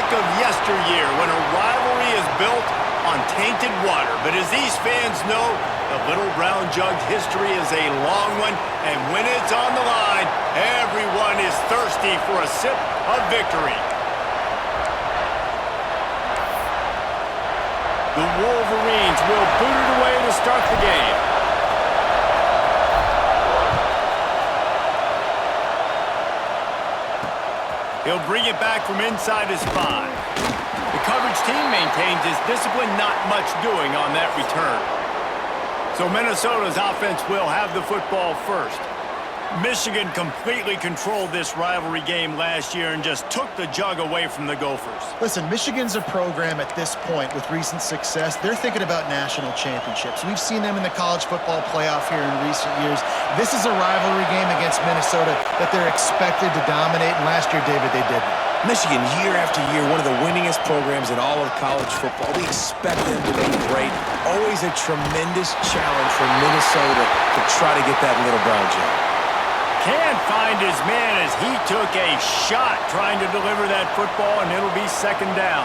think of yesteryear when a rivalry is built on tainted water. But as these fans know, the Little Brown Jug's history is a long one, and when it's on the line, everyone is thirsty for a sip of victory. The Wolverines will boot it away to start the game. He'll bring it back from inside his 5. The coverage team maintains his discipline, not much doing on that return. So Minnesota's offense will have the football first. Michigan completely controlled this rivalry game last year and just took the Jug away from the Gophers. Listen, Michigan's a program at this point with recent success. They're thinking about national championships. We've seen them in the college football playoff here in recent years. This is a rivalry game against Minnesota that they're expected to dominate, and last year, David, they didn't. Michigan, year after year, one of the winningest programs in all of college football. We expect them to be great. Always a tremendous challenge for Minnesota to try to get that Little Brown Jug. Can't find his man as he took a shot trying to deliver that football, and it'll be second down.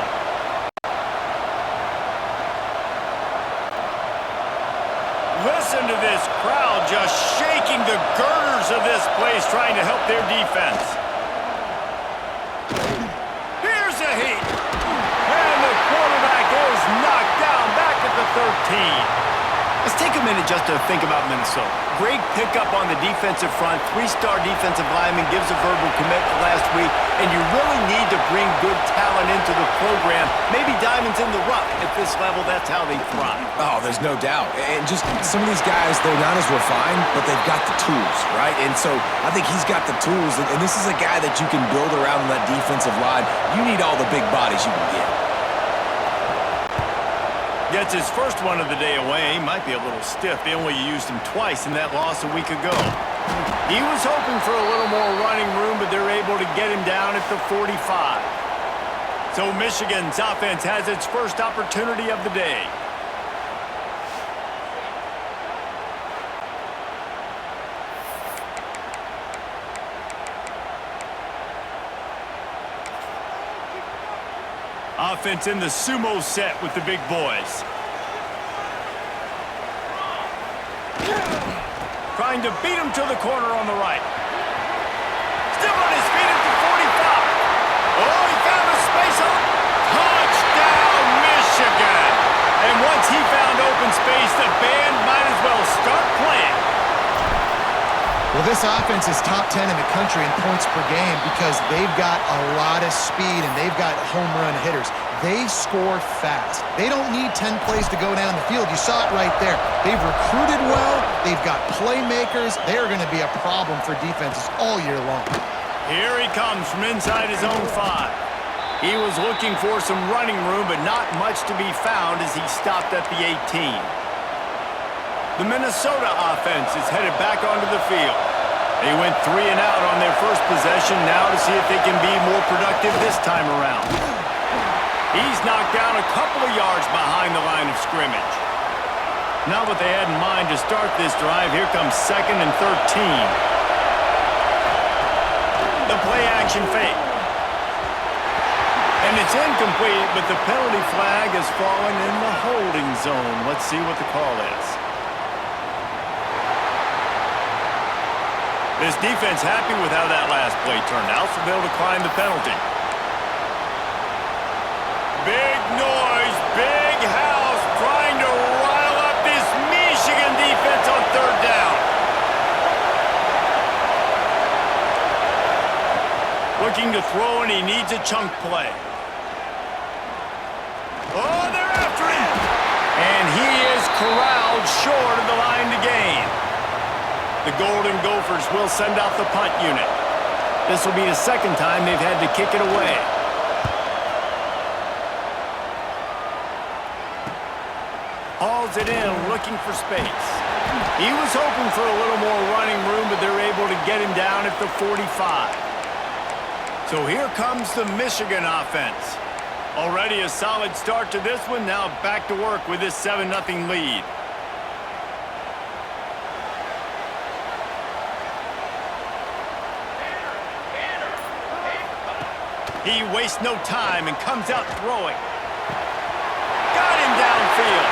Listen to this crowd just shaking the girders of this place trying to help their defense. Here's a heat. And the quarterback is knocked down back at the 13. Let's take a minute just to think about Minnesota. Great pickup on the defensive front. 3-star defensive lineman gives a verbal commitment last week, and you really need to bring good talent into the program. Maybe diamonds in the rough. At this level, that's how they thrive. Oh, there's no doubt. And just some of these guys, they're not as refined, but they've got the tools, right? And so I think he's got the tools, and this is a guy that you can build around on that defensive line. You need all the big bodies you can get. Gets his first one of the day away. He might be a little stiff. They only used him twice in that loss a week ago. He was hoping for a little more running room, but they're able to get him down at the 45. So Michigan's offense has its first opportunity of the day. Offense in the sumo set with the big boys. Trying to beat him to the corner on the right. Still on his feet at the 45. Oh, he found a space on. Touchdown, Michigan. And once he found open space, the band might as well start playing. Well, this offense is top 10 in the country in points per game because they've got a lot of speed and they've got home run hitters. They score fast. They don't need 10 plays to go down the field. You saw it right there. They've recruited well. They've got playmakers. They're going to be a problem for defenses all year long. Here he comes from inside his own 5. He was looking for some running room, but not much to be found as he stopped at the 18. The Minnesota offense is headed back onto the field. They went 3 and out on their first possession, now to see if they can be more productive this time around. He's knocked down a couple of yards behind the line of scrimmage. Not what they had in mind to start this drive. Here comes 2nd and 13. The play action fake. And it's incomplete, but the penalty flag has fallen in the holding zone. Let's see what the call is. This defense happy with how that last play turned out, so they'll decline the penalty. Big noise, big house, trying to rile up this Michigan defense on 3rd down. Looking to throw, and he needs a chunk play. Oh, they're after him! And he is corralled short of the line to gain. The Golden Gophers will send out the punt unit. This will be the 2nd time they've had to kick it away. Hauls it in, looking for space. He was hoping for a little more running room, but they're able to get him down at the 45. So here comes the Michigan offense. Already a solid start to this one. Now back to work with this 7-0 lead. He wastes no time and comes out throwing. Got him downfield.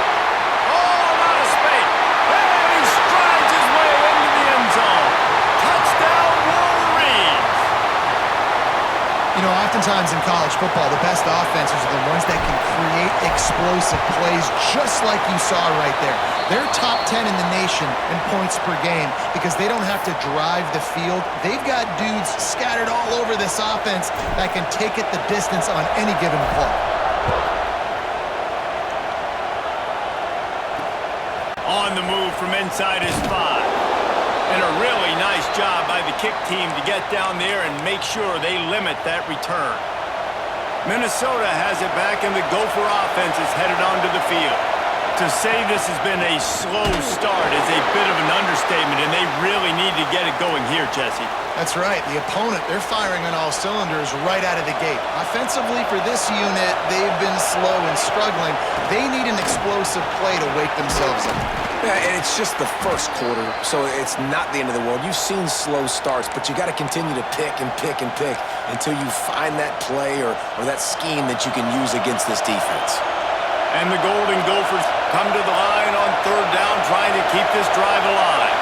Oh, out of space. And he strides his way into the end zone. Touchdown, Wolverines. You know, oftentimes in college football, the best offenses are the ones that can create explosive plays just like you saw right there. They're top 10 in the nation in points per game because they don't have to drive the field. They've got dudes scattered all over this offense that can take it the distance on any given play. On the move from inside his 5. And a really nice job by the kick team to get down there and make sure they limit that return. Minnesota has it back, and the Gopher offense is headed onto the field. To say this has been a slow start is a bit of an understatement, and they really need to get it going here, Jesse. That's right. The opponent, they're firing on all cylinders right out of the gate. Offensively for this unit, they've been slow and struggling. They need an explosive play to wake themselves up. Yeah, and it's just the first quarter, so it's not the end of the world. You've seen slow starts, but you got to continue to pick and pick and pick until you find that play or that scheme that you can use against this defense. And the Golden Gophers come to the line on third down, trying to keep this drive alive.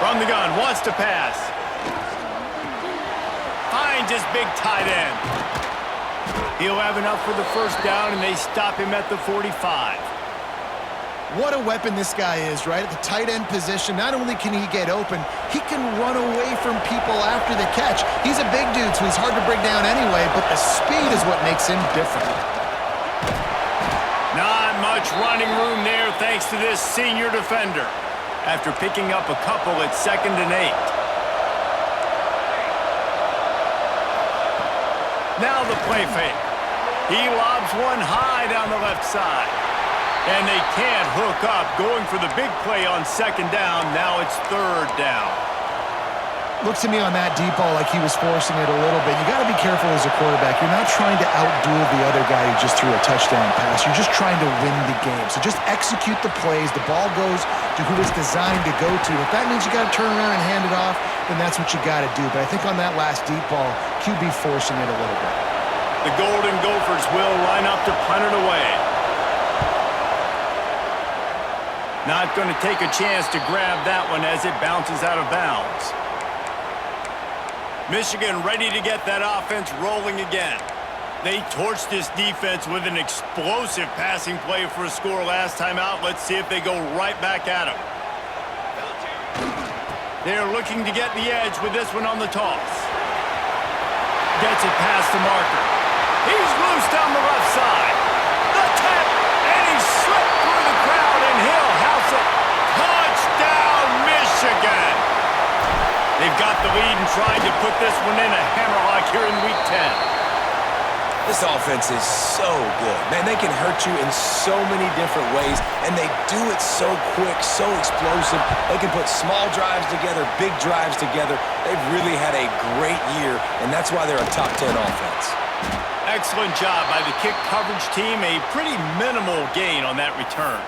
From the gun, wants to pass. Finds his big tight end. He'll have enough for the first down, and they stop him at the 45. What a weapon this guy is, right? At the tight end position, not only can he get open, he can run away from people after the catch. He's a big dude, so he's hard to bring down anyway, but the speed is what makes him different. Not much running room there thanks to this senior defender after picking up a couple at 2nd and 8. Now the play fake. He lobs one high down the left side. And they can't hook up, going for the big play on 2nd down. Now it's 3rd down. Looks to me on that deep ball like he was forcing it a little bit. You got to be careful as a quarterback. You're not trying to outduel the other guy who just threw a touchdown pass. You're just trying to win the game. So just execute the plays. The ball goes to who it's designed to go to. If that means you got to turn around and hand it off, then that's what you got to do. But I think on that last deep ball, QB forcing it a little bit. The Golden Gophers will line up to punt it away. Not going to take a chance to grab that one as it bounces out of bounds. Michigan ready to get that offense rolling again. They torched this defense with an explosive passing play for a score last time out. Let's see if they go right back at him. They're looking to get the edge with this one on the toss. Gets it past the marker. He's loose down the left side. The tap, and he slipped through the crowd, and he'll house it. Touchdown, Michigan! They've got the lead and trying to put this one in a hammerlock here in Week 10. This offense is so good. Man, they can hurt you in so many different ways, and they do it so quick, so explosive. They can put small drives together, big drives together. They've really had a great year, and that's why they're a top 10 offense. Excellent job by the kick coverage team. A pretty minimal gain on that return.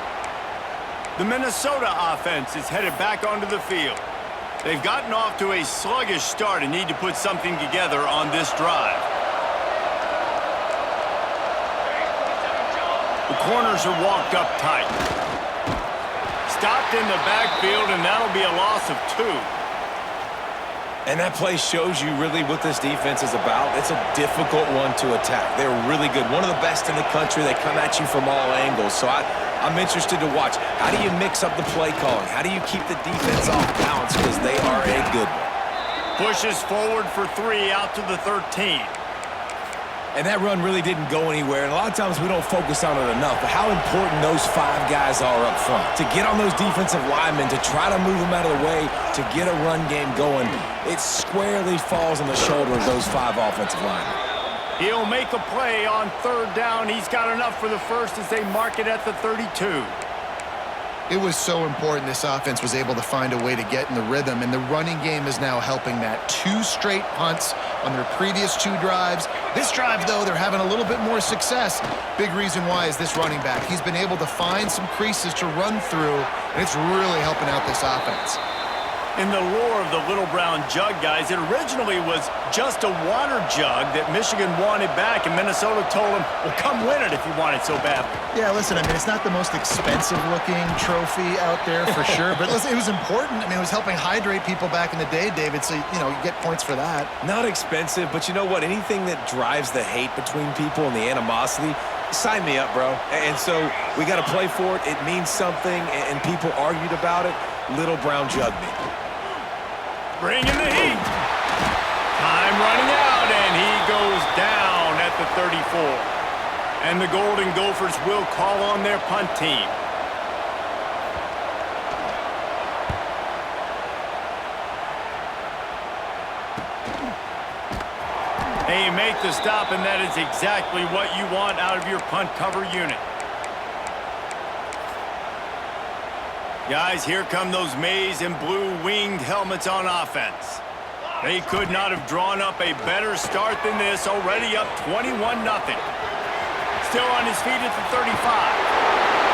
The Minnesota offense is headed back onto the field. They've gotten off to a sluggish start and need to put something together on this drive. The corners are walked up tight. Stopped in the backfield, and that'll be a loss of 2. And that play shows you really what this defense is about. It's a difficult one to attack. They're really good. One of the best in the country. They come at you from all angles. So I'm interested to watch. How do you mix up the play calling? How do you keep the defense off balance? Because they are a good one. Pushes forward for 3 out to the 13. And that run really didn't go anywhere. And a lot of times we don't focus on it enough. But how important those 5 guys are up front. To get on those defensive linemen, to try to move them out of the way, to get a run game going, it squarely falls on the shoulder of those 5 offensive linemen. He'll make a play on 3rd down. He's got enough for the first as they mark it at the 32. It was so important this offense was able to find a way to get in the rhythm, and the running game is now helping that. 2 straight punts on their previous 2 drives. This drive, though, they're having a little bit more success. Big reason why is this running back. He's been able to find some creases to run through, and it's really helping out this offense. In the lore of the little brown jug, guys, it originally was just a water jug that Michigan wanted back, and Minnesota told them, well, come win it if you want it so badly. Yeah, listen, I mean, it's not the most expensive-looking trophy out there for sure, but listen, it was important. I mean, it was helping hydrate people back in the day, David, so, you know, you get points for that. Not expensive, but you know what? Anything that drives the hate between people and the animosity, sign me up, bro. And so we got to play for it. It means something, and people argued about it. Little brown jug me. Bringing the heat. Time running out, and he goes down at the 34. And the Golden Gophers will call on their punt team. They make the stop, and that is exactly what you want out of your punt cover unit. Guys, here come those maize and blue winged helmets on offense. They could not have drawn up a better start than this, already up 21-0. Still on his feet at the 35.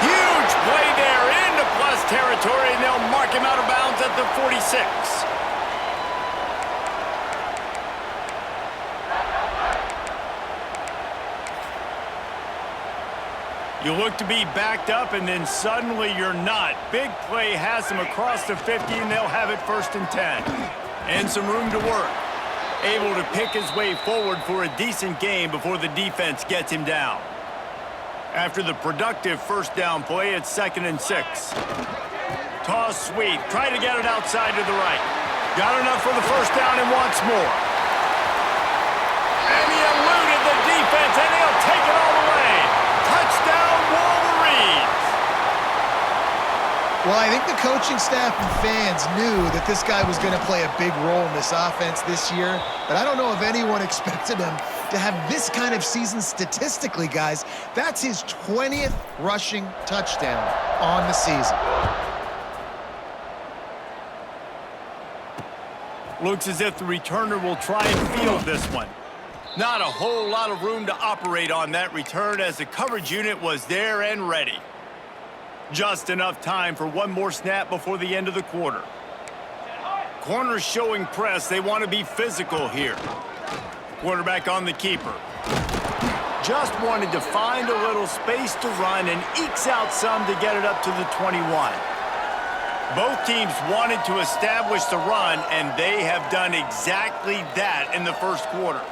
Huge play there into plus territory, and they'll mark him out of bounds at the 46. You look to be backed up, and then suddenly you're not. Big play has him across the 50, and they'll have it 1st and 10. And some room to work. Able to pick his way forward for a decent game before the defense gets him down. After the productive first down play, it's 2nd and 6. Toss sweep. Try to get it outside to the right. Got enough for the first down and wants more. And he eluded the defense, and he'll take it all the way. Touchdown, Wolverines! Well, I think the coaching staff and fans knew that this guy was going to play a big role in this offense this year, but I don't know if anyone expected him to have this kind of season statistically, guys. That's his 20th rushing touchdown on the season. Looks as if the returner will try and field this one. Not a whole lot of room to operate on that return, as the coverage unit was there and ready. Just enough time for one more snap before the end of the quarter. Corners showing press. They want to be physical here. Quarterback on the keeper. Just wanted to find a little space to run and ekes out some to get it up to the 21. Both teams wanted to establish the run, and they have done exactly that in the first quarter.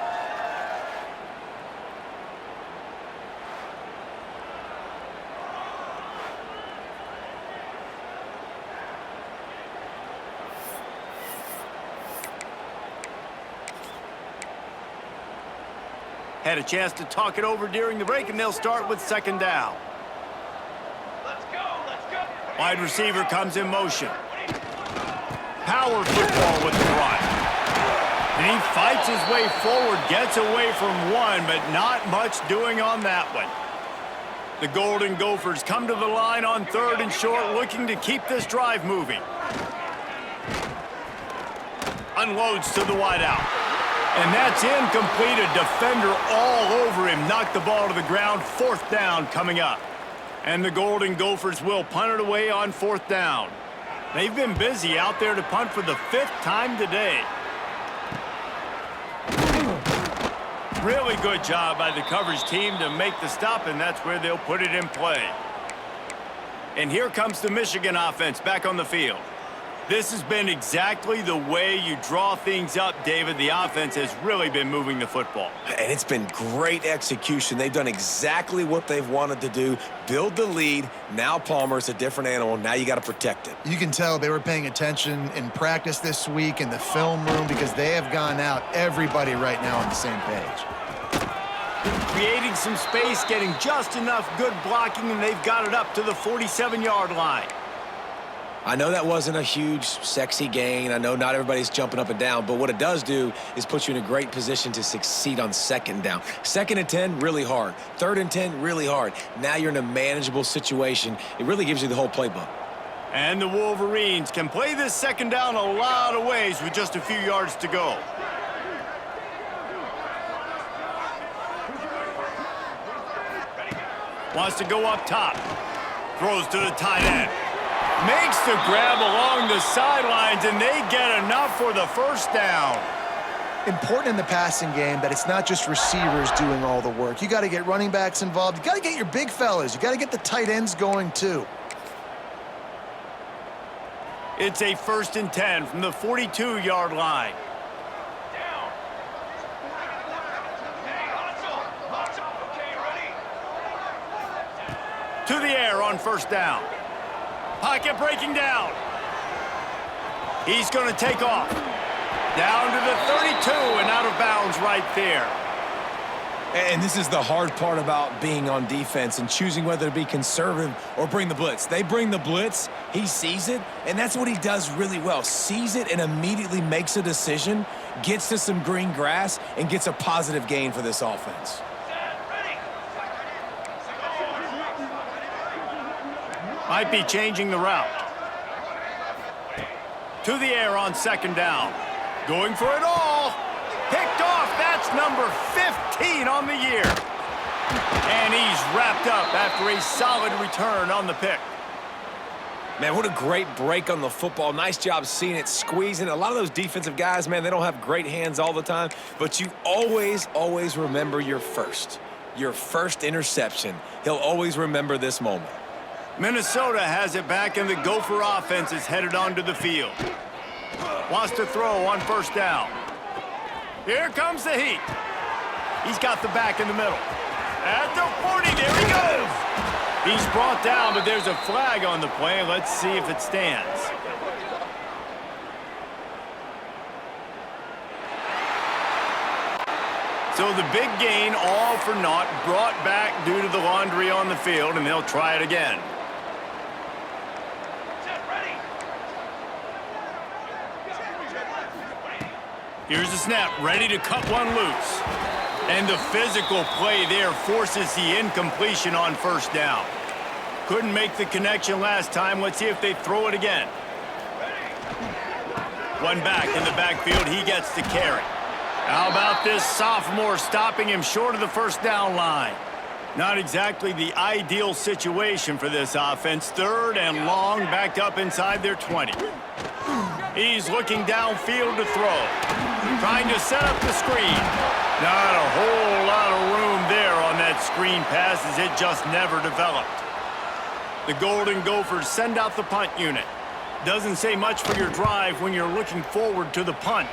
Had a chance to talk it over during the break, and they'll start with 2nd down. Let's go, let's go. Wide receiver comes in motion. Power football with the run. And he fights his way forward, gets away from one, but not much doing on that one. The Golden Gophers come to the line on 3rd and short, looking to keep this drive moving. Unloads to the wideout. And that's incomplete. A defender all over him. Knocked the ball to the ground. 4th down coming up. And the Golden Gophers will punt it away on 4th down. They've been busy out there to punt for the 5th time today. Really good job by the coverage team to make the stop, and that's where they'll put it in play. And here comes the Michigan offense back on the field. This has been exactly the way you draw things up, David. The offense has really been moving the football. And it's been great execution. They've done exactly what they've wanted to do. Build the lead. Now Palmer's a different animal. Now you got to protect it. You can tell they were paying attention in practice this week in the film room, because they have gone out, everybody right now on the same page. Creating some space, getting just enough good blocking, and they've got it up to the 47-yard line. I know that wasn't a huge, sexy gain. I know not everybody's jumping up and down, but what it does do is put you in a great position to succeed on 2nd down. 2nd and 10, really hard. 3rd and 10, really hard. Now you're in a manageable situation. It really gives you the whole playbook. And the Wolverines can play this 2nd down a lot of ways with just a few yards to go. Wants to go up top. Throws to the tight end. Makes the grab along the sidelines, and they get enough for the first down. Important in the passing game that it's not just receivers doing all the work. You got to get running backs involved. You got to get your big fellas. You got to get the tight ends going too. It's a 1st and 10 from the 42-yard line. Down. Hey, hustle. Okay, ready? To the air on 1st down. Pocket breaking down. He's going to take off. Down to the 32 and out of bounds right there. And this is the hard part about being on defense and choosing whether to be conservative or bring the blitz. They bring the blitz, he sees it, and that's what he does really well. Sees it and immediately makes a decision, gets to some green grass, and gets a positive gain for this offense. Might be changing the route. To the air on 2nd down. Going for it all. Picked off. That's number 15 on the year. And he's wrapped up after a solid return on the pick. Man, what a great break on the football. Nice job seeing it, squeezing. A lot of those defensive guys, man, they don't have great hands all the time, but you always remember your first interception. He'll always remember this moment. Minnesota has it back, and the Gopher offense is headed onto the field. Wants to throw on 1st down. Here comes the heat. He's got the back in the middle. At the 40, there he goes. He's brought down, but there's a flag on the play. Let's see if it stands. So the big gain, all for naught, brought back due to the laundry on the field, and they'll try it again. Here's the snap, ready to cut one loose. And the physical play there forces the incompletion on 1st down. Couldn't make the connection last time. Let's see if they throw it again. One back in the backfield, he gets the carry. How about this sophomore stopping him short of the 1st down line? Not exactly the ideal situation for this offense. 3rd and long, backed up inside their 20. He's looking downfield to throw. Trying to set up the screen. Not a whole lot of room there on that screen pass as it just never developed. The Golden Gophers send out the punt unit. Doesn't say much for your drive when you're looking forward to the punt.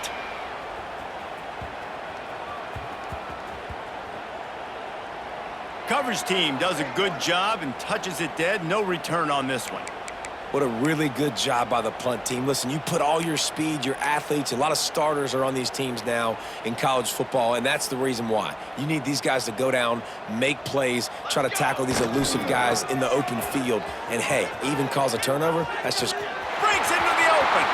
Coverage team does a good job and touches it dead. No return on this one. What a really good job by the punt team. Listen, you put all your speed, your athletes, a lot of starters are on these teams now in college football, and that's the reason why. You need these guys to go down, make plays, try to tackle these elusive guys in the open field. And, hey, even cause a turnover, that's just... Breaks into the open.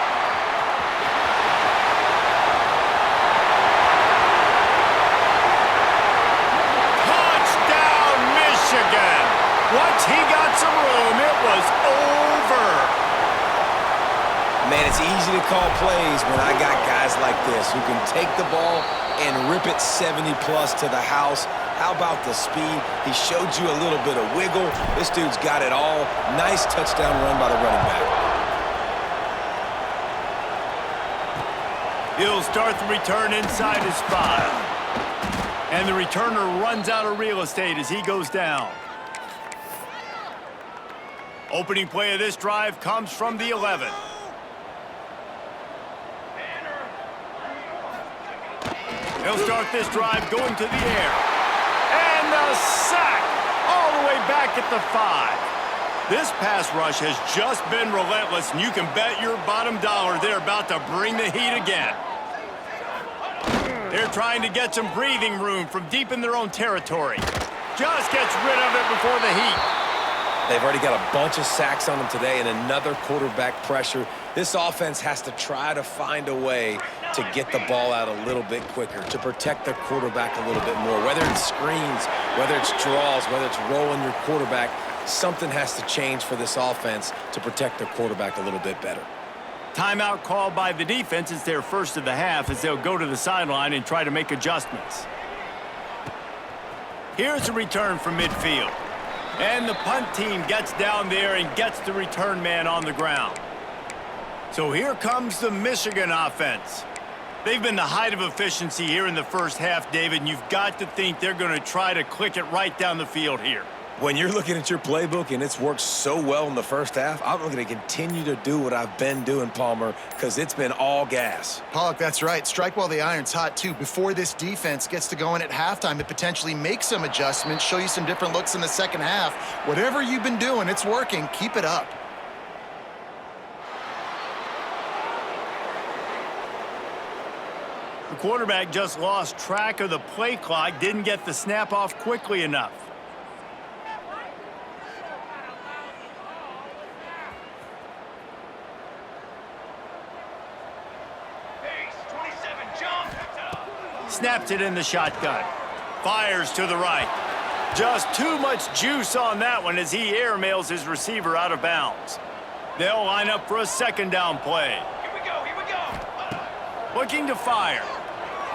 Touchdown, Michigan. Once he got some room, it was over. Man, it's easy to call plays when I got guys like this who can take the ball and rip it 70-plus to the house. How about the speed? He showed you a little bit of wiggle. This dude's got it all. Nice touchdown run by the running back. He'll start the return inside his 5. And the returner runs out of real estate as he goes down. Opening play of this drive comes from the 11. He'll start this drive going to the air. And the sack all the way back at the 5. This pass rush has just been relentless, and you can bet your bottom dollar they're about to bring the heat again. They're trying to get some breathing room from deep in their own territory. Just gets rid of it before the heat. They've already got a bunch of sacks on them today and another quarterback pressure. This offense has to try to find a way to get the ball out a little bit quicker, to protect their quarterback a little bit more. Whether it's screens, whether it's draws, whether it's rolling your quarterback, something has to change for this offense to protect their quarterback a little bit better. Timeout called by the defense. It's their first of the half as they'll go to the sideline and try to make adjustments. Here's a return from midfield. And the punt team gets down there and gets the return man on the ground. So here comes the Michigan offense. They've been the height of efficiency here in the first half, David, and you've got to think they're going to try to click it right down the field here. When you're looking at your playbook and it's worked so well in the first half, I'm going to continue to do what I've been doing, Palmer, because it's been all gas. Pollock, that's right. Strike while the iron's hot, too. Before this defense gets to going at halftime, it potentially makes some adjustments, show you some different looks in the second half. Whatever you've been doing, it's working. Keep it up. The quarterback just lost track of the play clock, didn't get the snap off quickly enough. Snaps it in the shotgun. Fires to the right. Just too much juice on that one as he airmails his receiver out of bounds. They'll line up for a second down play. Here we go, here we go. Looking to fire.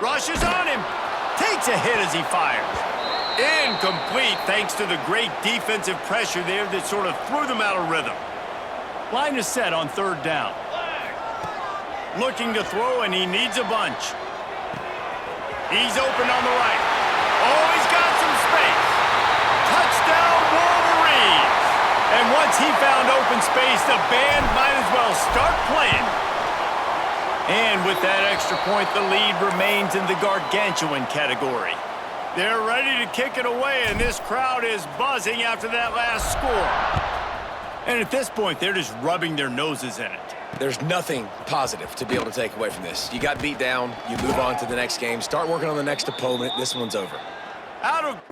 Rushes on him. Takes a hit as he fires. Incomplete thanks to the great defensive pressure there that sort of threw them out of rhythm. Line is set on third down. Looking to throw, and he needs a bunch. He's open on the right. Oh, he's got some space. Touchdown, Wolverines. And once he found open space, the band might as well start playing. And with that extra point, the lead remains in the gargantuan category. They're ready to kick it away, and this crowd is buzzing after that last score. And at this point, they're just rubbing their noses in it. There's nothing positive to be able to take away from this. You got beat down, you move on to the next game, start working on the next opponent. This one's over. Out of...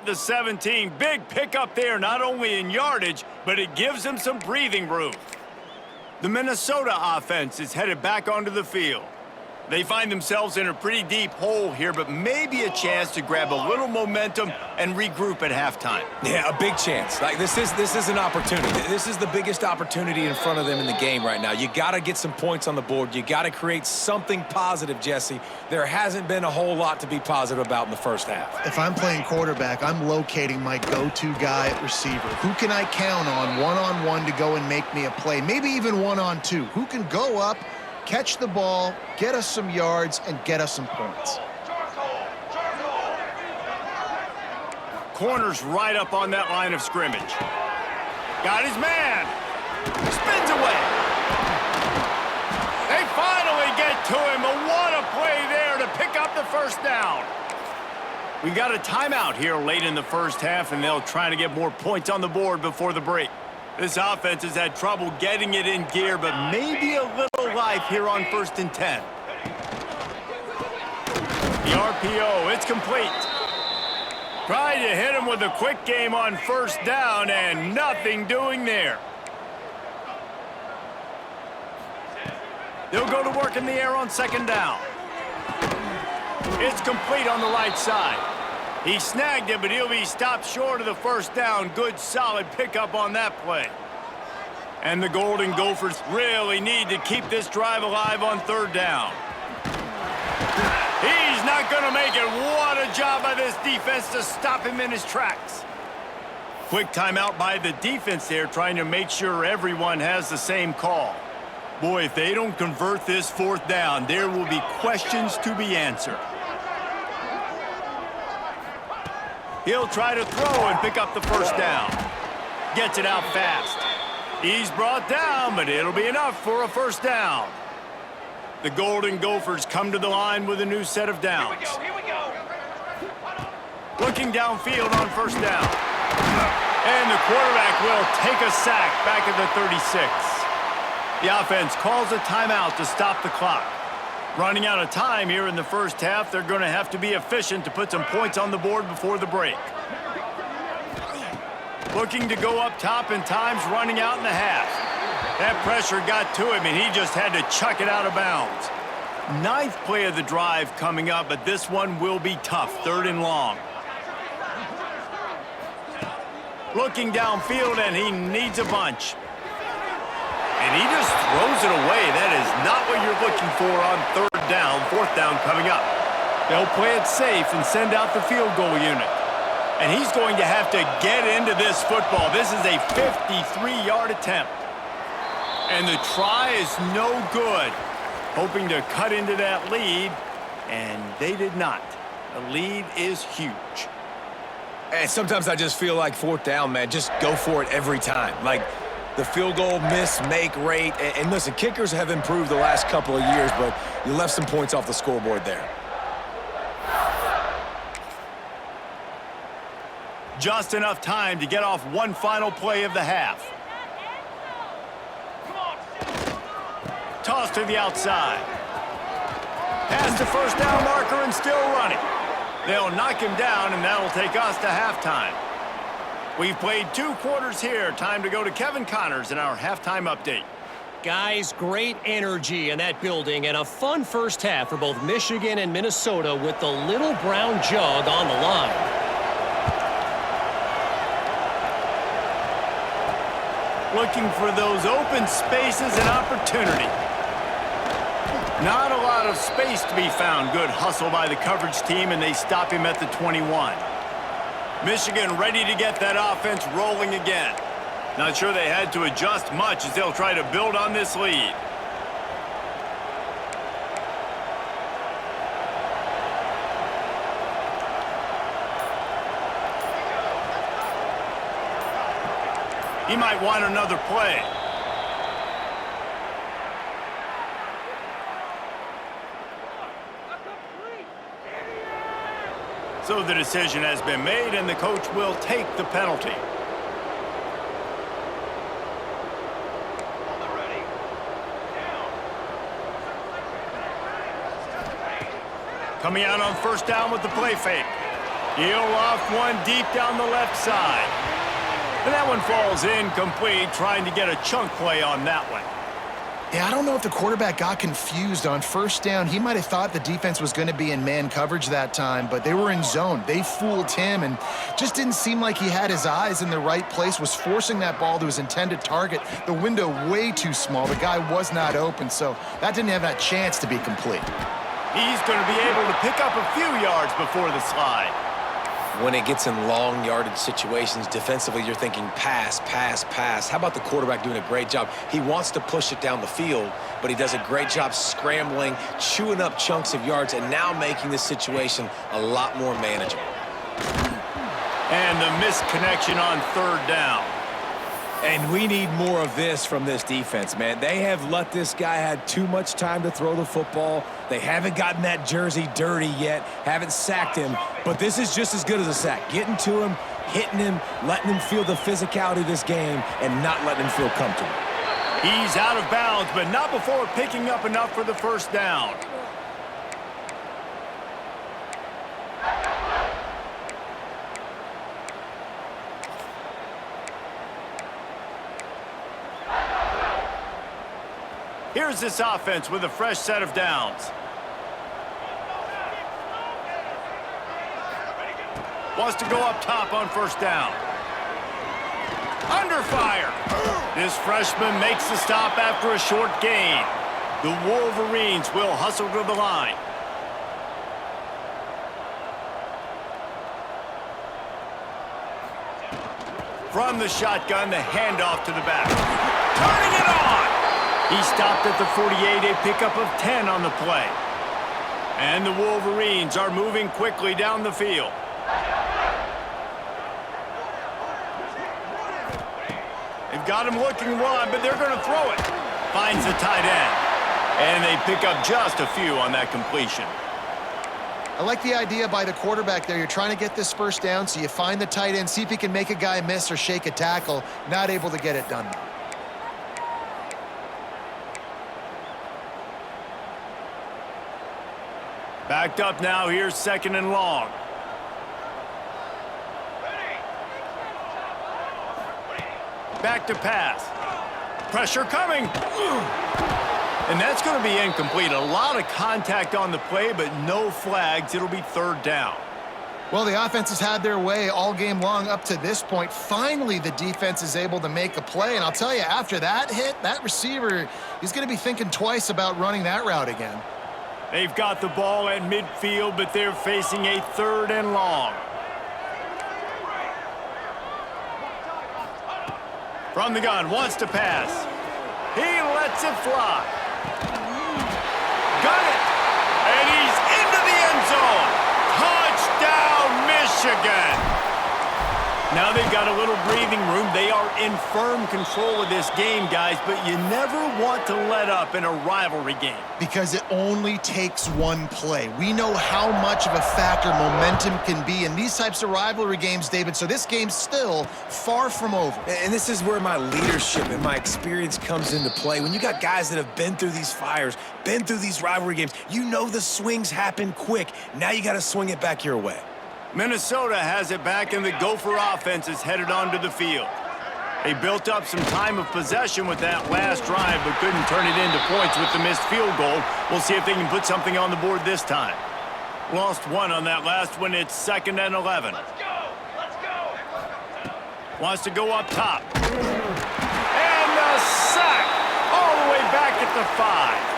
The 17, big pickup there, not only in yardage, but it gives them some breathing room. The Minnesota offense is headed back onto the field. They find themselves in a pretty deep hole here, but maybe a chance to grab a little momentum and regroup at halftime. Yeah, a big chance. Like, this is an opportunity. This is the biggest opportunity in front of them in the game right now. You got to get some points on the board. You got to create something positive, Jesse. There hasn't been a whole lot to be positive about in the first half. If I'm playing quarterback, I'm locating my go-to guy at receiver. Who can I count on one-on-one to go and make me a play? Maybe even one-on-two. Who can go up, catch the ball, get us some yards, and get us some points? Corner's right up on that line of scrimmage. Got his man. Spins away. They finally get to him, but what a play there to pick up the first down. We got a timeout here late in the first half, and they'll try to get more points on the board before the break. This offense has had trouble getting it in gear, but maybe a little life here on 1st and 10. The RPO, it's complete. Tried to hit him with a quick game on 1st down, and nothing doing there. They'll go to work in the air on 2nd down. It's complete on the right side. He snagged it, but he'll be stopped short of the 1st down. Good, solid pickup on that play. And the Golden Gophers really need to keep this drive alive on 3rd down. He's not going to make it. What a job by this defense to stop him in his tracks. Quick timeout by the defense there, trying to make sure everyone has the same call. Boy, if they don't convert this 4th down, there will be questions to be answered. He'll try to throw and pick up the 1st down. Gets it out fast. He's brought down, but it'll be enough for a 1st down. The Golden Gophers come to the line with a new set of downs. Here we go. Looking downfield on 1st down. And the quarterback will take a sack back at the 36. The offense calls a timeout to stop the clock. Running out of time here in the 1st half, they're going to have to be efficient to put some points on the board before the break. Looking to go up top, and time's running out in the half. That pressure got to him, and he just had to chuck it out of bounds. 9th play of the drive coming up, but this one will be tough. 3rd and long. Looking downfield, and he needs a bunch. And he just throws it away. That is not what you're looking for on 3rd down. 4th down coming up. They'll play it safe and send out the field goal unit. And he's going to have to get into this football. This is a 53-yard attempt. And the try is no good. Hoping to cut into that lead, and they did not. The lead is huge. And sometimes I just feel like 4th down, man, just go for it every time. Like, the field goal miss-make rate. And listen, kickers have improved the last couple of years, but you left some points off the scoreboard there. Just enough time to get off one final play of the half. Toss to the outside. Pass to 1st down marker and still running. They'll knock him down, and that'll take us to halftime. We've played 2 quarters here. Time to go to Kevin Connors in our halftime update. Guys, great energy in that building and a fun 1st half for both Michigan and Minnesota with the little brown jug on the line. Looking for those open spaces and opportunity. Not a lot of space to be found. Good hustle by the coverage team, and they stop him at the 21. Michigan ready to get that offense rolling again. Not sure they had to adjust much as they'll try to build on this lead. He might want another play. So the decision has been made, and the coach will take the penalty. Coming out on 1st down with the play fake. He'll off one deep down the left side. And that one falls incomplete, trying to get a chunk play on that one. Yeah, I don't know if the quarterback got confused on 1st down. He might have thought the defense was going to be in man coverage that time, but they were in zone. They fooled him and just didn't seem like he had his eyes in the right place, was forcing that ball to his intended target. The window way too small. The guy was not open, so that didn't have that chance to be complete. He's going to be able to pick up a few yards before the slide. When it gets in long yardage situations, defensively, you're thinking pass, pass, pass. How about the quarterback doing a great job? He wants to push it down the field, but he does a great job scrambling, chewing up chunks of yards, and now making this situation a lot more manageable. And the missed connection on 3rd down. And we need more of this from this defense, man. They have let this guy have too much time to throw the football. They haven't gotten that jersey dirty yet, haven't sacked him. But this is just as good as a sack. Getting to him, hitting him, letting him feel the physicality of this game, and not letting him feel comfortable. He's out of bounds, but not before picking up enough for the first down. Here's this offense with a fresh set of downs. Wants to go up top on first down. Under fire. This freshman makes the stop after a short gain. The Wolverines will hustle to the line. From the shotgun, the handoff to the back. Turning it on! He stopped at the 48, a pickup of 10 on the play. And the Wolverines are moving quickly down the field. They've got him looking wide, but they're going to throw it. Finds the tight end. And they pick up just a few on that completion. I like the idea by the quarterback there. You're trying to get this first down, so you find the tight end, see if he can make a guy miss or shake a tackle. Not able to get it done. Backed up now, here's second and long. Back to pass. Pressure coming. And that's going to be incomplete. A lot of contact on the play, but no flags. It'll be third down. Well, the offense has had their way all game long up to this point. Finally, the defense is able to make a play. And I'll tell you, after that hit, that receiver, he's going to be thinking twice about running that route again. They've got the ball at midfield, but they're facing a third and long. From the gun, wants to pass. He lets it fly. Got it. And he's into the end zone. Touchdown, Michigan. Now they've got a little breathing room. They are in firm control of this game, guys, but you never want to let up in a rivalry game. Because it only takes one play. We know how much of a factor momentum can be in these types of rivalry games, David, so this game's still far from over. And this is where my leadership and my experience comes into play. When you got guys that have been through these fires, been through these rivalry games, you know the swings happen quick. Now you got to swing it back your way. Minnesota has it back, and the Gopher offense is headed onto the field. They built up some time of possession with that last drive, but couldn't turn it into points with the missed field goal. We'll see if they can put something on the board this time. Lost one on that last one. It's 2nd and 11. Let's go! Let's go! Wants to go up top. And the sack all the way back at the 5.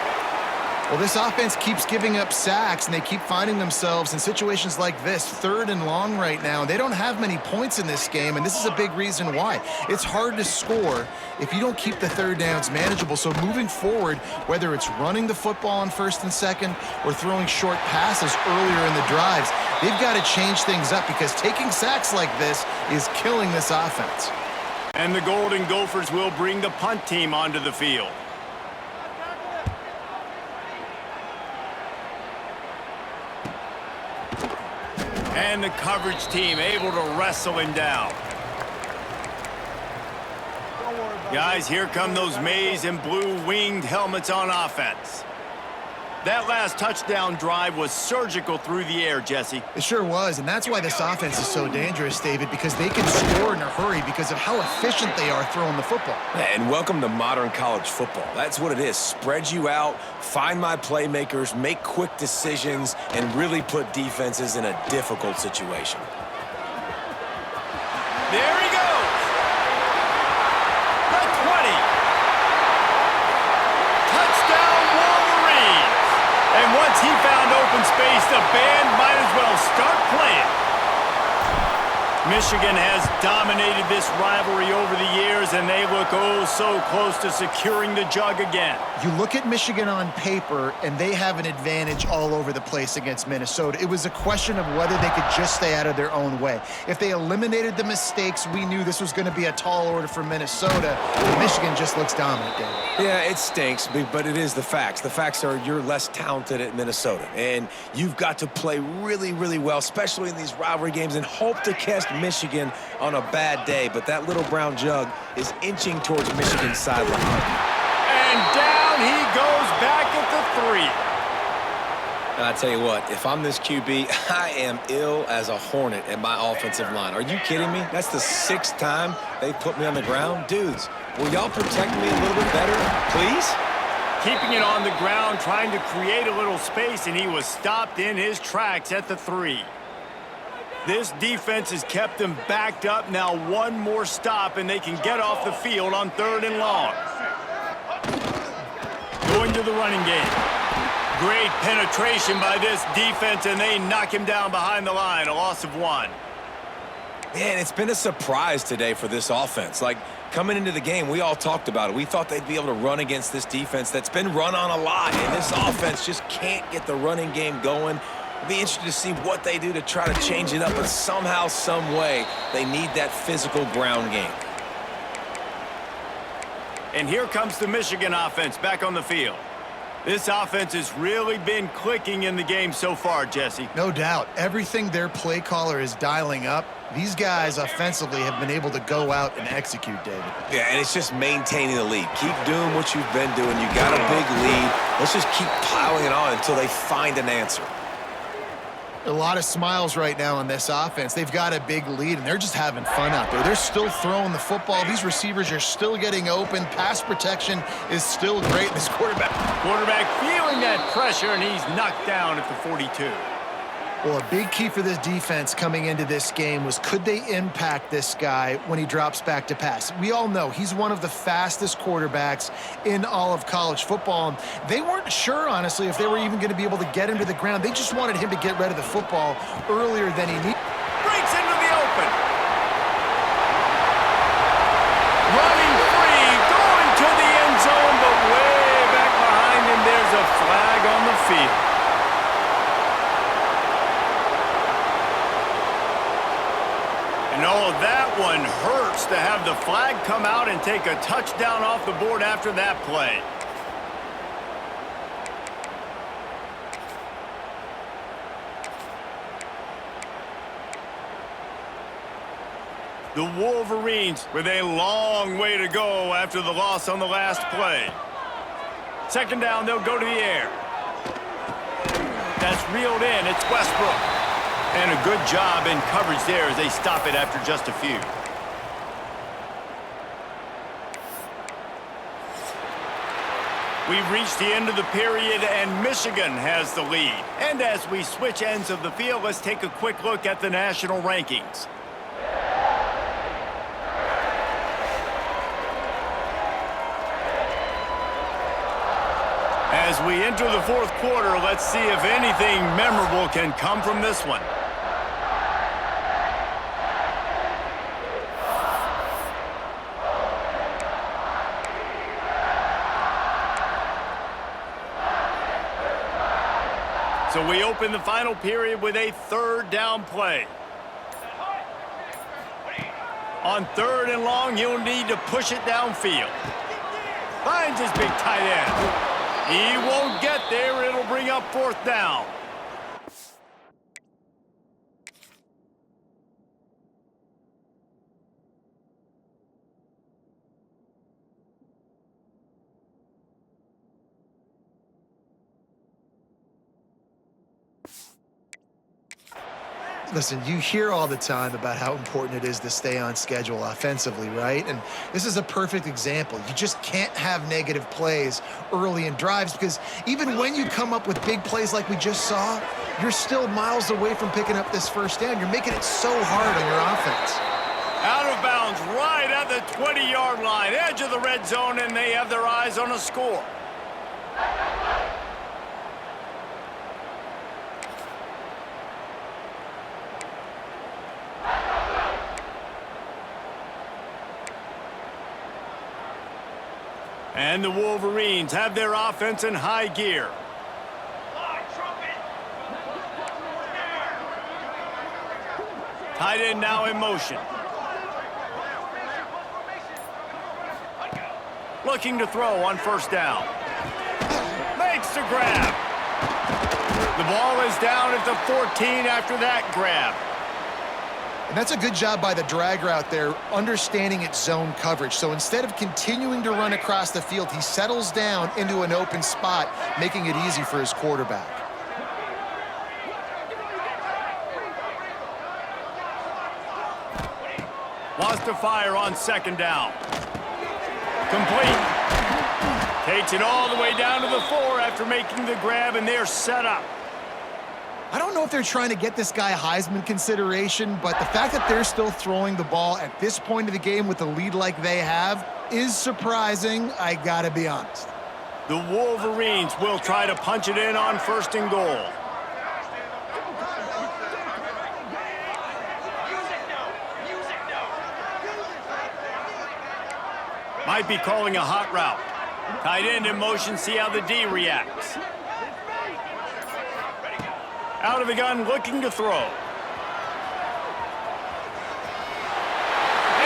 Well, this offense keeps giving up sacks, and they keep finding themselves in situations like this, 3rd and long right now. They don't have many points in this game, and this is a big reason why. It's hard to score if you don't keep the third downs manageable. So moving forward, whether it's running the football on 1st and 2nd or throwing short passes earlier in the drives, they've got to change things up because taking sacks like this is killing this offense. And the Golden Gophers will bring the punt team onto the field. And the coverage team able to wrestle him down. Guys, here come those maize and blue winged helmets on offense. That last touchdown drive was surgical through the air, Jesse. It sure was, and that's why this offense is so dangerous, David, because they can score in a hurry because of how efficient they are throwing the football. And welcome to modern college football. That's what it is. Spread you out, find my playmakers, make quick decisions, and really put defenses in a difficult situation. There he goes. The 20. Touchdown, Wolverines. And once he found open space, the band might as well start playing. Michigan has dominated this rivalry over the years, and they look oh so close to securing the jug again. You look at Michigan on paper, and they have an advantage all over the place against Minnesota. It was a question of whether they could just stay out of their own way. If they eliminated the mistakes, we knew this was going to be a tall order for Minnesota. Michigan just looks dominant, David. Yeah, it stinks, but it is the facts. The facts are you're less talented at Minnesota, and you've got to play really, really well, especially in these rivalry games, and hope to catch Michigan on a bad day. But that little brown jug is inching towards Michigan's sideline. And down he goes back at the 3. I tell you what, if I'm this QB, I am ill as a hornet at my offensive line. Are you kidding me? That's the 6th time they put me on the ground. Dudes, will y'all protect me a little bit better, please? Keeping it on the ground, trying to create a little space, and he was stopped in his tracks at the 3. This defense has kept them backed up. Now one more stop, and they can get off the field on 3rd and long. Going to the running game. Great penetration by this defense, and they knock him down behind the line, a loss of 1. Man, it's been a surprise today for this offense. Like, coming into the game, we all talked about it. We thought they'd be able to run against this defense that's been run on a lot, and this offense just can't get the running game going. It'll be interesting to see what they do to try to change it up, but somehow, some way, they need that physical ground game. And here comes the Michigan offense back on the field. This offense has really been clicking in the game so far, Jesse. No doubt. Everything their play caller is dialing up, these guys offensively have been able to go out and execute, David. Yeah, and it's just maintaining the lead. Keep doing what you've been doing. You got a big lead. Let's just keep piling it on until they find an answer. A lot of smiles right now on this offense. They've got a big lead, and they're just having fun out there. They're still throwing the football. These receivers are still getting open. Pass protection is still great. This quarterback Feeling that pressure, and he's knocked down at the 42. Well, a big key for this defense coming into this game was could they impact this guy when he drops back to pass? We all know he's one of the fastest quarterbacks in all of college football. And they weren't sure, honestly, if they were even going to be able to get him to the ground. They just wanted him to get rid of the football earlier than he needed. Breaks into the open. Running free, going to the end zone, but way back behind him, there's a flag on the field. And oh, that one hurts to have the flag come out and take a touchdown off the board after that play. The Wolverines with a long way to go after the loss on the last play. 2nd down, they'll go to the air. That's reeled in. It's Westbrook. And a good job in coverage there as they stop it after just a few. We've reached the end of the period, and Michigan has the lead. And as we switch ends of the field, let's take a quick look at the national rankings. As we enter the 4th quarter, let's see if anything memorable can come from this one. So we open the final period with a 3rd down play. On 3rd and long, he'll need to push it downfield. Finds his big tight end. He won't get there. It'll bring up 4th down. Listen, you hear all the time about how important it is to stay on schedule offensively, right? And this is a perfect example. You just can't have negative plays early in drives because even when you come up with big plays like we just saw, you're still miles away from picking up this 1st down. You're making it so hard on your offense. Out of bounds right at the 20-yard line, edge of the red zone, and they have their eyes on a score. And the Wolverines have their offense in high gear. Tight end now in motion. Looking to throw on first down. Makes the grab. The ball is down at the 14 after that grab. And that's a good job by the drag route there, understanding its zone coverage. So instead of continuing to run across the field, he settles down into an open spot, making it easy for his quarterback. Wants to fire on second down. Complete. Takes it all the way down to the 4 after making the grab, and they're set up. I don't know if they're trying to get this guy Heisman consideration, but the fact that they're still throwing the ball at this point of the game with a lead like they have is surprising, I gotta be honest. The Wolverines will try to punch it in on first and goal. Might be calling a hot route. Tight end in motion, see how the D reacts. Out of the gun, looking to throw. And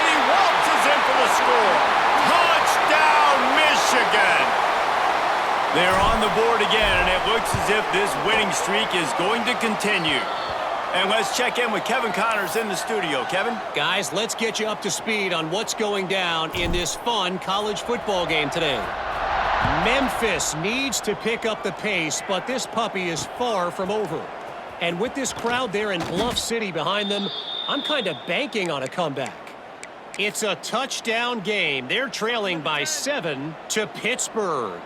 he waltzes in for the score. Touchdown, Michigan! They're on the board again, and it looks as if this winning streak is going to continue. And let's check in with Kevin Connors in the studio. Kevin? Guys, let's get you up to speed on what's going down in this fun college football game today. Memphis needs to pick up the pace, but this puppy is far from over. And with this crowd there in Bluff City behind them, I'm kind of banking on a comeback. It's a touchdown game. They're trailing by 7 to Pittsburgh.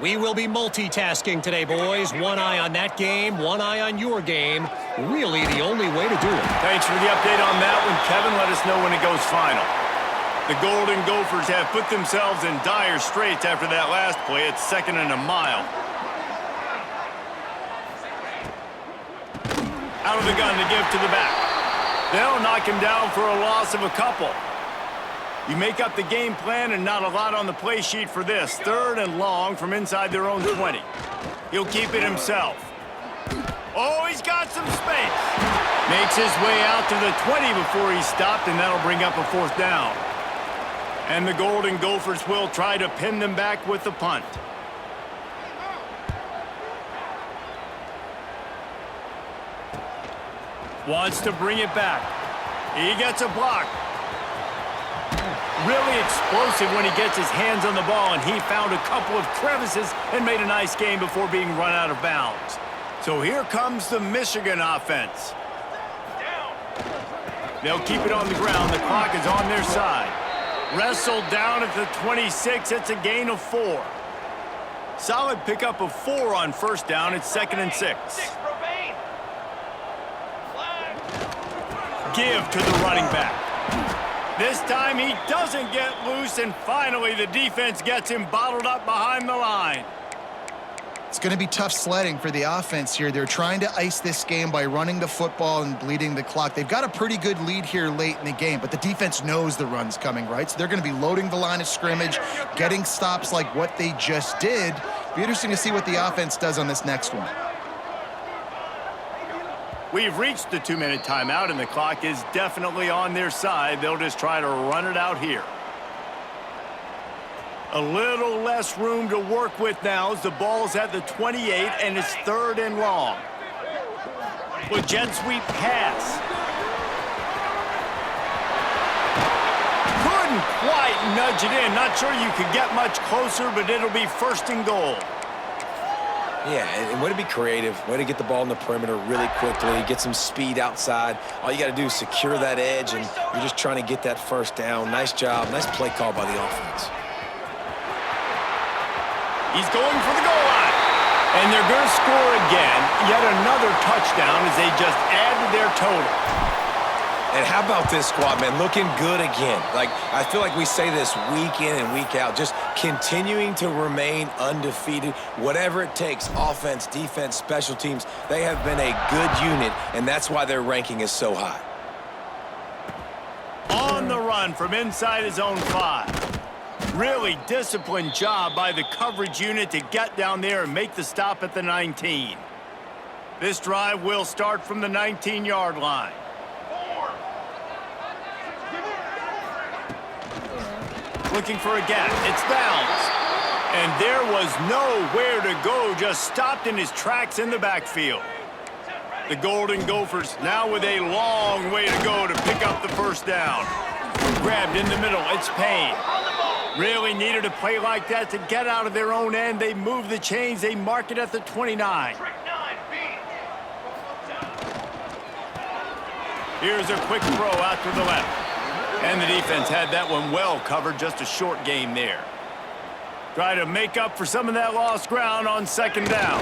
We will be multitasking today, boys. One eye on that game, one eye on your game. Really the only way to do it. Thanks for the update on that one, Kevin. Let us know when it goes final. The Golden Gophers have put themselves in dire straits after that last play. It's 2nd and a mile. Out of the gun to give to the back. They'll knock him down for a loss of a couple. You make up the game plan and not a lot on the play sheet for this. 3rd and long from inside their own 20. He'll keep it himself. Oh, he's got some space. Makes his way out to the 20 before he's stopped, and that'll bring up a 4th down. And the Golden Gophers will try to pin them back with the punt. Wants to bring it back. He gets a block. Really explosive when he gets his hands on the ball, and he found a couple of crevices and made a nice game before being run out of bounds. So here comes the Michigan offense. They'll keep it on the ground. The clock is on their side. Wrestled down at the 26. It's a gain of 4. Solid pickup of 4 on first down. It's 2nd and 6. Give to the running back. This time he doesn't get loose, and finally the defense gets him bottled up behind the line. It's going to be tough sledding for the offense here. They're trying to ice this game by running the football and bleeding the clock. They've got a pretty good lead here late in the game, but the defense knows the run's coming, right? So they're going to be loading the line of scrimmage, getting stops like what they just did. Be interesting to see what the offense does on this next one. We've reached the 2-minute timeout, and the clock is definitely on their side. They'll just try to run it out here. A little less room to work with now as the ball's at the 28, and it's 3rd and long. With jet sweep pass. Couldn't quite nudge it in. Not sure you could get much closer, but it'll be 1st and goal. Yeah, and way to be creative, way to get the ball in the perimeter really quickly, get some speed outside. All you got to do is secure that edge, and you're just trying to get that first down. Nice job, nice play call by the offense. He's going for the goal line. And they're going to score again. Yet another touchdown as they just add to their total. And how about this squad, man? Looking good again. Like, I feel like we say this week in and week out, just continuing to remain undefeated. Whatever it takes, offense, defense, special teams, they have been a good unit, and that's why their ranking is so high. On the run from inside his own 5. Really disciplined job by the coverage unit to get down there and make the stop at the 19. This drive will start from the 19-yard line. Looking for a gap. It's Downs. And there was nowhere to go, just stopped in his tracks in the backfield. The Golden Gophers now with a long way to go to pick up the first down. Grabbed in the middle. It's Payne. Really needed a play like that to get out of their own end. They move the chains. They mark it at the 29. Here's a quick throw out to the left. And the defense had that one well covered. Just a short game there. Try to make up for some of that lost ground on second down.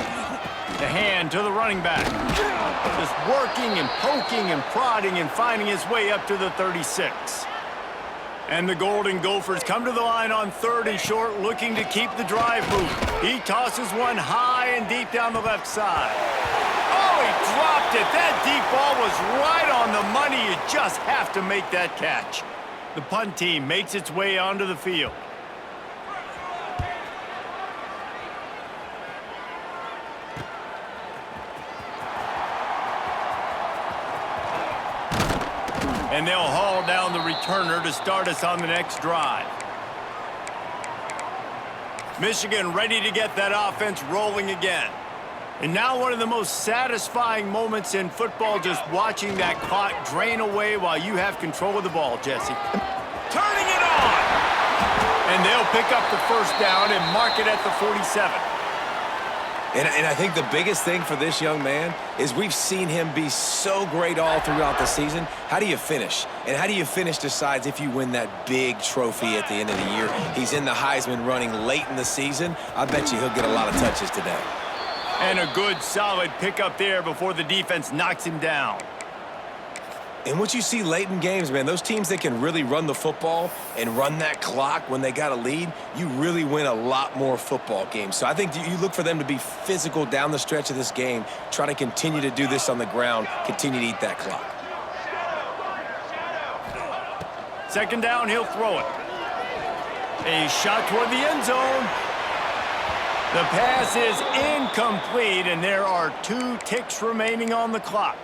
The hand to the running back. Just working and poking and prodding and finding his way up to the 36. And the Golden Gophers come to the line on 3rd and short, looking to keep the drive moving. He tosses one high and deep down the left side. Oh, he dropped it. That deep ball was right on the money. You just have to make that catch. The punt team makes its way onto the field. And they'll haul down the returner to start us on the next drive. Michigan ready to get that offense rolling again. And now one of the most satisfying moments in football, just watching that clock drain away while you have control of the ball, Jesse. Turning it on! And they'll pick up the first down and mark it at the 47. And I think the biggest thing for this young man is we've seen him be so great all throughout the season. How do you finish? And how do you finish decides if you win that big trophy at the end of the year. He's in the Heisman running late in the season. I bet you he'll get a lot of touches today. And a good, solid pickup there before the defense knocks him down. And what you see late in games, man, those teams that can really run the football and run that clock when they got a lead, you really win a lot more football games. So I think you look for them to be physical down the stretch of this game, try to continue to do this on the ground, continue to eat that clock. Second down, he'll throw it. A shot toward the end zone. The pass is incomplete, and there are 2 ticks remaining on the clock.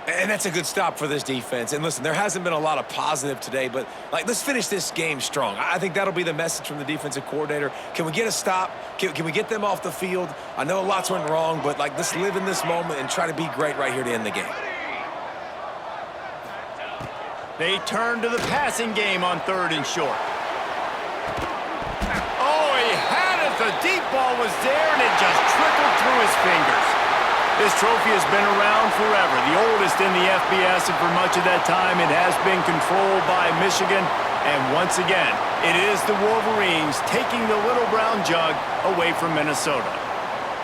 And that's a good stop for this defense. And listen, there hasn't been a lot of positive today, but let's finish this game strong. I think that'll be the message from the defensive coordinator. Can we get a stop? Can we get them off the field? I know lots went wrong, but let's live in this moment and try to be great right here to end the game. They turn to the passing game on 3rd and short. Oh, he had it. The deep ball was there, and it just trickled through his fingers. This trophy has been around forever, the oldest in the FBS, and for much of that time it has been controlled by Michigan. And once again, it is the Wolverines taking the little brown jug away from Minnesota.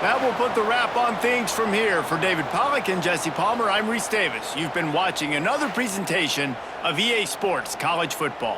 That will put the wrap on things from here. For David Pollack and Jesse Palmer, I'm Reese Davis. You've been watching another presentation of EA Sports College Football.